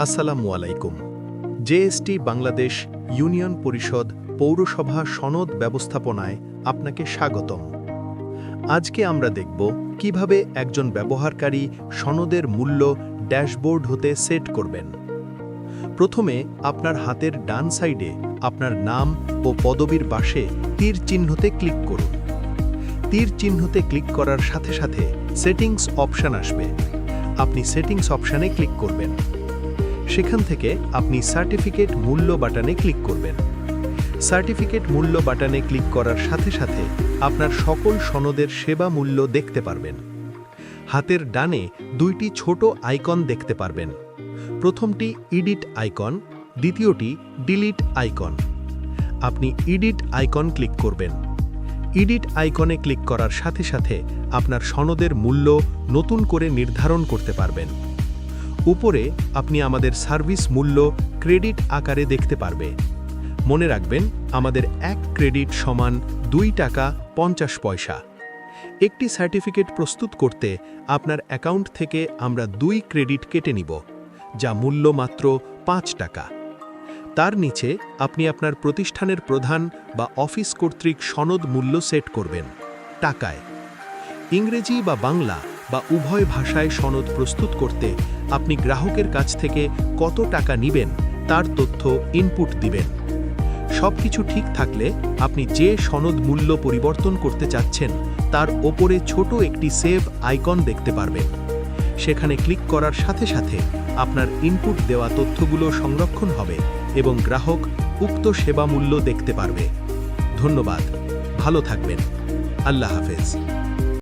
আসসালামু আলাইকুম। JST Bangladesh union পরিষদ পৌরসভা সনদ ব্যবস্থাপনায় আপনাকে স্বাগতম। আজকে আমরা দেখব কিভাবে একজন ব্যবহারকারী সনদের মূল্য ড্যাশবোর্ড হতে সেট করবেন। প্রথমে আপনার হাতের ডান সাইডে আপনার নাম ও পদবীর পাশে তীর চিহ্নতে ক্লিক করুন। তীর চিহ্নতে ক্লিক করার সাথে সাথে সেটিংস অপশন আসবে। আপনি সেটিংস অপশানে ক্লিক করবেন। সেখান থেকে আপনি সার্টিফিকেট মূল্য বাটনে ক্লিক করবেন। সার্টিফিকেট মূল্য বাটনে ক্লিক করার সাথে সাথে আপনার সকল সনদের সেবা মূল্য দেখতে পারবেন। হাতের ডানে দুইটি ছোট আইকন দেখতে পারবেন। প্রথমটি এডিট আইকন, দ্বিতীয়টি ডিলিট আইকন। আপনি এডিট আইকন ক্লিক করবেন। এডিট আইকনে ক্লিক করার সাথে সাথে আপনার সনদের মূল্য নতুন করে নির্ধারণ করতে পারবেন। উপরে আপনি আমাদের সার্ভিস মূল্য ক্রেডিট আকারে দেখতে পারবে। মনে রাখবেন, আমাদের 1 ক্রেডিট সমান 2 টাকা 50 পয়সা। একটি সার্টিফিকেট প্রস্তুত করতে আপনার অ্যাকাউন্ট থেকে আমরা 2 ক্রেডিট কেটে নিব, যা মূল্য মাত্র 5 টাকা। তার নিচে আপনি আপনার প্রতিষ্ঠানের প্রধান বা অফিস কর্তৃক সনদ মূল্য সেট করবেন টাকায়। ইংরেজি বা বাংলা বা উভয় ভাষায় সনদ প্রস্তুত করতে আপনি গ্রাহকের কাছ থেকে কত টাকা নেবেন তার তথ্য ইনপুট দিবেন। সবকিছু ঠিক থাকলে আপনি যে সনদ মূল্য পরিবর্তন করতে চাচ্ছেন তার ওপরে ছোট একটি সেভ আইকন দেখতে পারবেন। সেখানে ক্লিক করার সাথে সাথে আপনার ইনপুট দেওয়া তথ্যগুলো সংরক্ষণ হবে এবং গ্রাহক উক্ত সেবা মূল্য দেখতে পারবে। ধন্যবাদ, ভালো থাকবেন। আল্লাহ হাফেজ।